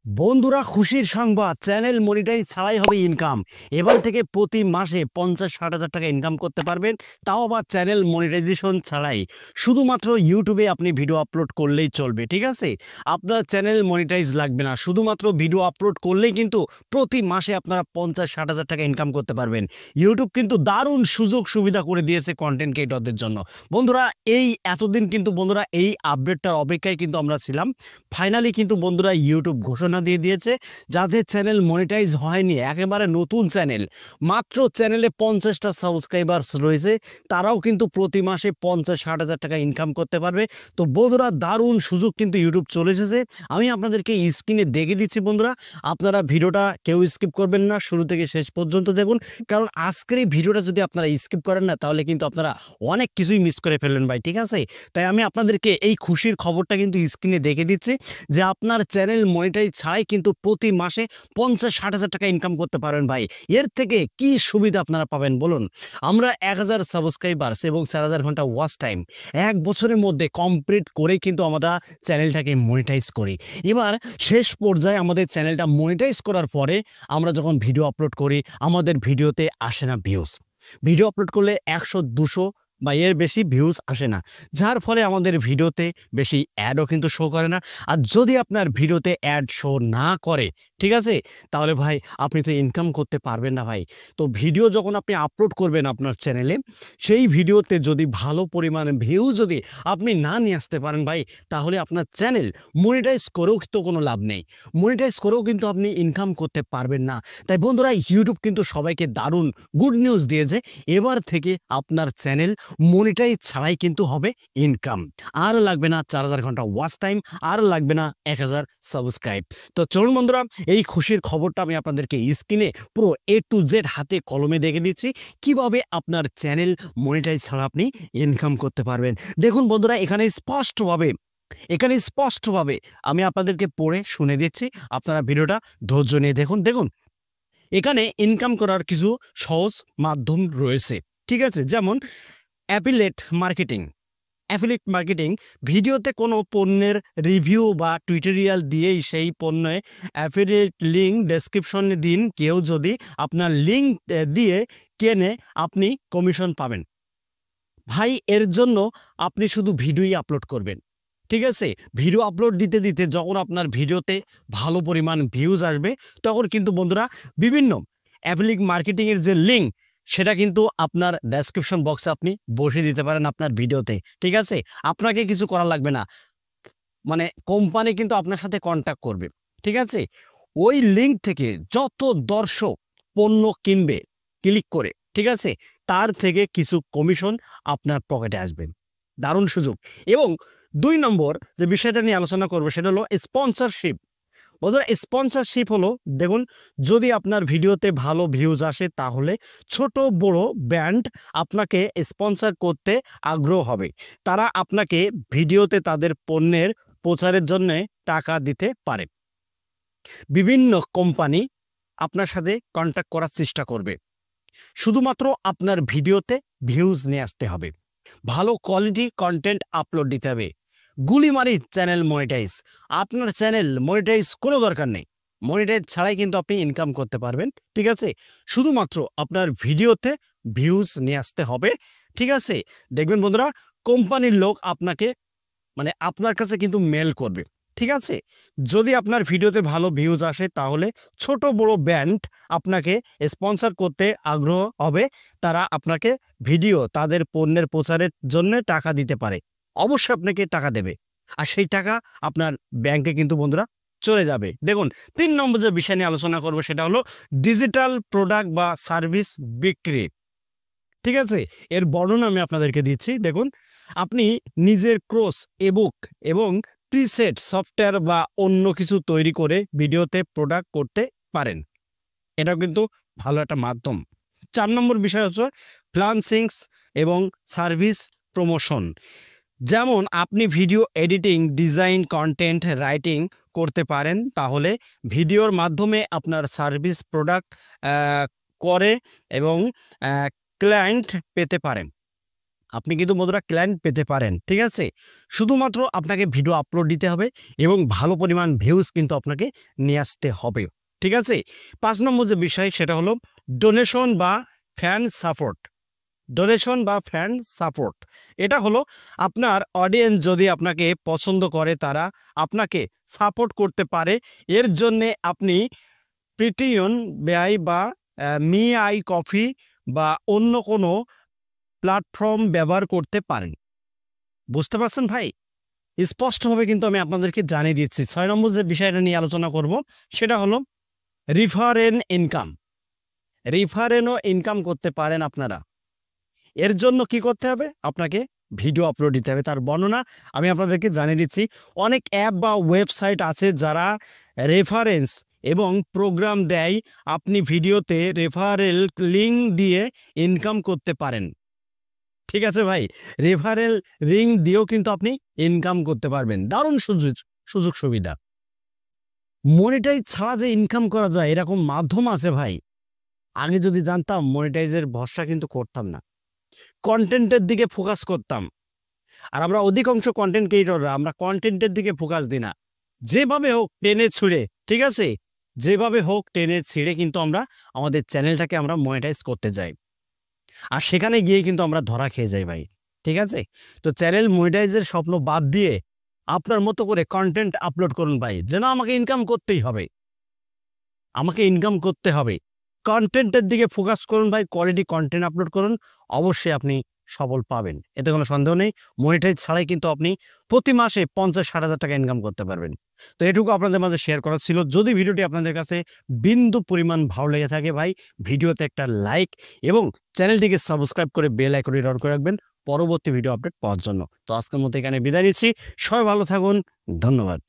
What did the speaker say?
বন্ধুরা, খুশির সংবাদ, চ্যানেল মনিটাইজ ছাড়াই হবে ইনকাম। এবার থেকে প্রতি মাসে 50-60 হাজার টাকা ইনকাম করতে পারবেন, তাও আবার চ্যানেল মনিটাইজেশন ছাড়াই। শুধুমাত্র ইউটিউবে আপনি ভিডিও আপলোড করলেই চলবে, ঠিক আছে? আপনার চ্যানেল মনিটাইজ লাগবে না, শুধুমাত্র ভিডিও আপলোড করলেই কিন্তু প্রতি মাসে আপনারা 50-60 হাজার টাকা ইনকাম করতে পারবেন। ইউটিউব কিন্তু দারুণ সুযোগ সুবিধা করে দিয়েছে কন্টেন্ট ক্রিয়েটরদের জন্য। বন্ধুরা, এতদিন কিন্তু বন্ধুরা এই আপডেটটার অপেক্ষায় কিন্তু আমরা ছিলাম। ফাইনালি কিন্তু বন্ধুরা ইউটিউব ঘোষণা দিয়ে দিয়েছে, যাদের চ্যানেল মনিটাইজ হয়নি, একেবারে নতুন চ্যানেল, মাত্র চ্যানেলে 50টা সাবস্ক্রাইবার্স রয়েছে, তারাও কিন্তু প্রতি মাসে 50-60 হাজার টাকা ইনকাম করতে পারবে। তো বন্ধুরা, দারুণ সুযোগ কিন্তু ইউটিউব চলে এসেছে। আমি আপনাদেরকে স্ক্রিনে দেখে দিচ্ছি বন্ধুরা, আপনারা ভিডিওটা কেউ স্কিপ করবেন না, শুরু থেকে শেষ পর্যন্ত দেখুন। কারণ আজকের এই ভিডিওটা যদি আপনারা স্কিপ করেন না, তাহলে কিন্তু আপনারা অনেক কিছুই মিস করে ফেলবেন ভাই, ঠিক আছে? তাই আমি আপনাদেরকে এই খুশির খবরটা কিন্তু স্ক্রিনে দেখে দিচ্ছি যে আপনার চ্যানেল মনিটাইজ ছাড়াই কিন্তু প্রতি মাসে 50-60 হাজার টাকা ইনকাম করতে পারবেন ভাই। এর থেকে কি সুবিধা আপনারা পাবেন বলুন? আমরা 1000 সাবস্ক্রাইবার্স এবং 4000 ঘন্টা ওয়াচ টাইম 1 বছরের মধ্যে কমপ্লিট করে কিন্তু আমরা চ্যানেলটাকে মনিটাইজ করি। এবার শেষ পর্যায়ে আমাদের চ্যানেলটা মনিটাইজ করার পরে আমরা যখন ভিডিও আপলোড করি, আমাদের ভিডিওতে আসে না ভিউজ। ভিডিও আপলোড করলে 100-200 বা এর বেশি ভিউজ আসে না, যার ফলে আমাদের ভিডিওতে বেশি অ্যাডও কিন্তু শো করে না। আর যদি আপনার ভিডিওতে অ্যাড শো না করে, ঠিক আছে, তাহলে ভাই আপনি তো ইনকাম করতে পারবেন না ভাই। তো ভিডিও যখন আপনি আপলোড করবেন আপনার চ্যানেলে, সেই ভিডিওতে যদি ভালো পরিমাণে ভিউ যদি আপনি না নিয়ে আসতে পারেন ভাই, তাহলে আপনার চ্যানেল মনিটাইজ করেও তো কোনো লাভ নেই। মনিটাইজ করেও কিন্তু আপনি ইনকাম করতে পারবেন না। তাই বন্ধুরা, ইউটিউব কিন্তু সবাইকে দারুণ গুড নিউজ দিয়েছে। এবার থেকে আপনার চ্যানেল মনিটাইজ ছাড়াই কিন্তু হবে ইনকাম। আর লাগবে না 4000 ঘন্টা ওয়াচ টাইম, আর লাগবে না 1000 সাবস্ক্রাইব। তো চলুন বন্ধুরা, এই খুশির খবরটা আমি আপনাদেরকে স্ক্রিনে পুরো এ টু জেড হাতে কলমে দেখে দিচ্ছি, কিভাবে আপনার চ্যানেল মনিটাইজ ছাড়া আপনি ইনকাম করতে পারবেন। দেখুন বন্ধুরা, এখানে স্পষ্টভাবে আমি আপনাদেরকে পড়ে শুনে দিচ্ছি, আপনারা ভিডিওটা ধৈর্য নিয়ে দেখুন। দেখুন, এখানে ইনকাম করার কিছু সহজ মাধ্যম রয়েছে, ঠিক আছে? যেমন অ্যাফিলিয়েট মার্কেটিং ভিডিওতে কোনো পণ্যের রিভিউ বা টিউটোরিয়াল দিয়েই সেই পণ্যে অ্যাফিলিয়েট লিঙ্ক ডেসক্রিপশনে দিন। কেউ যদি আপনার লিঙ্ক দিয়ে কেনে, আপনি কমিশন পাবেন ভাই। এর জন্য আপনি শুধু ভিডিওই আপলোড করবেন, ঠিক আছে? ভিডিও আপলোড দিতে দিতে যখন আপনার ভিডিওতে ভালো পরিমাণ ভিউজ আসবে, তখন কিন্তু বন্ধুরা বিভিন্ন অ্যাফিলিয়েট মার্কেটিংয়ের যে লিঙ্ক, সেটা কিন্তু আপনার ডেসক্রিপশন বক্সে আপনি বসিয়ে দিতে পারেন আপনার ভিডিওতে, ঠিক আছে? আপনাকে কিছু করা লাগবে না, মানে কোম্পানি কিন্তু আপনার সাথে কন্ট্যাক্ট করবে, ঠিক আছে? ওই লিঙ্ক থেকে যত দর্শক পণ্য কিনবে ক্লিক করে, ঠিক আছে, তার থেকে কিছু কমিশন আপনার পকেটে আসবে। দারুণ সুযোগ। এবং 2 নম্বর যে বিষয়টা নিয়ে আলোচনা করবো, সেটা হলো স্পন্সরশিপ। বন্ধুরা, স্পন্সরশিপ হলো, দেখুন, যদি আপনার ভিডিওতে ভালো ভিউজ আসে, তাহলে ছোট বড় ব্র্যান্ড আপনাকে স্পন্সর করতে আগ্রহ হবে। তারা আপনাকে ভিডিওতে তাদের পণ্যের প্রচারের জন্য টাকা দিতে পারে। বিভিন্ন কোম্পানি আপনার সাথে কন্ট্যাক্ট করার চেষ্টা করবে। শুধুমাত্র আপনার ভিডিওতে ভিউজ নিয়ে আসতে হবে, ভালো কোয়ালিটি কন্টেন্ট আপলোড দিতে হবে। গুলিমারি চ্যানেল মনিটাইজ। আপনার চ্যানেল মনিটাইজ কোনো দরকার নেই, মনিটাইজ ছাড়াই কিন্তু আপনি ইনকাম করতে পারবেন, ঠিক আছে? শুধুমাত্র আপনার ভিডিওতে ভিউজ নিয়ে আসতে হবে, ঠিক আছে? দেখবেন বন্ধুরা, কোম্পানির লোক আপনাকে, মানে আপনার কাছে কিন্তু মেল করবে, ঠিক আছে? যদি আপনার ভিডিওতে ভালো ভিউজ আসে, তাহলে ছোট বড় ব্র্যান্ড আপনাকে স্পন্সর করতে আগ্রহ হবে। তারা আপনাকে ভিডিও তাদের পণ্যের প্রচারের জন্য টাকা দিতে পারে। অবশ্যই আপনাকে টাকা দেবে, আর সেই টাকা আপনার ব্যাংকে কিন্তু বন্ধুরা চলে যাবে। দেখুন, 3 নম্বর যে বিষয় নিয়ে আলোচনা করবো, সেটা হলো ডিজিটাল প্রোডাক্ট বা সার্ভিস বিক্রি, ঠিক আছে? এর বর্ণনা আমি আপনাদেরকে দিচ্ছি। দেখুন, আপনি নিজের কোর্স, এবুক এবং প্রিসেট সফটওয়্যার বা অন্য কিছু তৈরি করে ভিডিওতে প্রোডাক্ট করতে পারেন। এটাও কিন্তু ভালো একটা মাধ্যম। 4 নম্বর বিষয় হচ্ছে ফ্রিল্যান্সিংস এবং সার্ভিস প্রমোশন। যেমন আপনি video editing, design, content writing করতে পারেন, তাহলে ভিডিওর মাধ্যমে আপনার সার্ভিস প্রোডাক্ট করে এবং ক্লায়েন্ট পেতে পারেন। আপনি কিন্তু বন্ধুরা ক্লায়েন্ট পেতে পারেন। ঠিক আছে? শুধুমাত্র আপনাকে ভিডিও আপলোড দিতে হবে এবং ভালো পরিমাণ ভিউজ কিন্তু আপনাকে নিয়ে আসতে হবে। ঠিক আছে? ৫ নম্বর যে বিষয় সেটা হলো ডোনেশন বা ফ্যান সাপোর্ট। ডোনেশন বা ফ্যান সাপোর্ট এটা হলো আপনার অডিয়েন্স যদি আপনাকে পছন্দ করে, তারা আপনাকে সাপোর্ট করতে পারে। এর জন্যে আপনি পেটিয়ন ব্যয় বা মি আই কফি বা অন্য কোনো প্ল্যাটফর্ম ব্যবহার করতে পারেন। বুঝতে পারছেন ভাই? স্পষ্টভাবে কিন্তু আমি আপনাদেরকে জানিয়ে দিচ্ছি। ৬ নম্বর যে বিষয়টা নিয়ে আলোচনা করব সেটা হলো রিফারেন ইনকাম। রিফারেনও ইনকাম করতে পারেন আপনারা। এর জন্য কি করতে হবে? আপনাকে ভিডিও আপলোড দিতে হবে। তার বর্ণনা আমি আপনাদেরকে জানিয়ে দিচ্ছি। অনেক অ্যাপ বা ওয়েবসাইট আছে যারা রেফারেন্স এবং প্রোগ্রাম দেয়। আপনি ভিডিওতে রেফারেল লিঙ্ক দিয়ে ইনকাম করতে পারেন। ঠিক আছে ভাই? রেফারেল লিঙ্ক দিয়েও কিন্তু আপনি ইনকাম করতে পারবেন। দারুণ সুযোগ সুবিধা। মনিটাইজ ছাড়া যে ইনকাম করা যায় এরকম মাধ্যম আছে ভাই। আগে যদি জানতাম মনিটাইজের ভরসা কিন্তু করতাম না। কনটেন্টের দিকে ফোকাস করতাম। আর আমরা অধিকাংশ কনটেন্ট ক্রিয়েটররা আমরা কনটেন্টের দিকে ফোকাস দিই না। যেভাবে হোক টেনে ছুঁড়ে, ঠিক আছে? যেভাবে হোক টেনে ছিঁড়ে কিন্তু আমরা আমাদের চ্যানেলটাকে আমরা মনিটাইজ করতে যাই। আর সেখানে গিয়ে কিন্তু আমরা ধরা খেয়ে যাই ভাই। ঠিক আছে? তো চ্যানেল মনিটাইজের স্বপ্ন বাদ দিয়ে আপনার মতো করে কনটেন্ট আপলোড করুন ভাই। যেন আমাকে ইনকাম করতেই হবে। আমাকে ইনকাম করতে হবে। কনটেন্টের দিকে ফোকাস করুন ভাই, কোয়ালিটি কনটেন্ট আপলোড করুন। অবশ্যই আপনি সফল পাবেন। এতে কোনো সন্দেহ নেই। মনিটাইজ ছাড়াই কিন্তু আপনি প্রতি মাসে ৫০-৬০ হাজার টাকা ইনকাম করতে পারবেন। তো এটুকু আপনাদের মাঝে শেয়ার করা ছিল। যদি ভিডিওটি আপনাদের কাছে বিন্দু পরিমাণ ভালো লেগে থাকে ভাই, ভিডিওতে একটা লাইক এবং চ্যানেলটিকে সাবস্ক্রাইব করে বেল আইকনটি অন করে রাখবেন পরবর্তী ভিডিও আপডেট পাওয়ার জন্য। তো আজকের মতো এখানে বিদায় নিচ্ছি। সবাই ভালো থাকুন। ধন্যবাদ।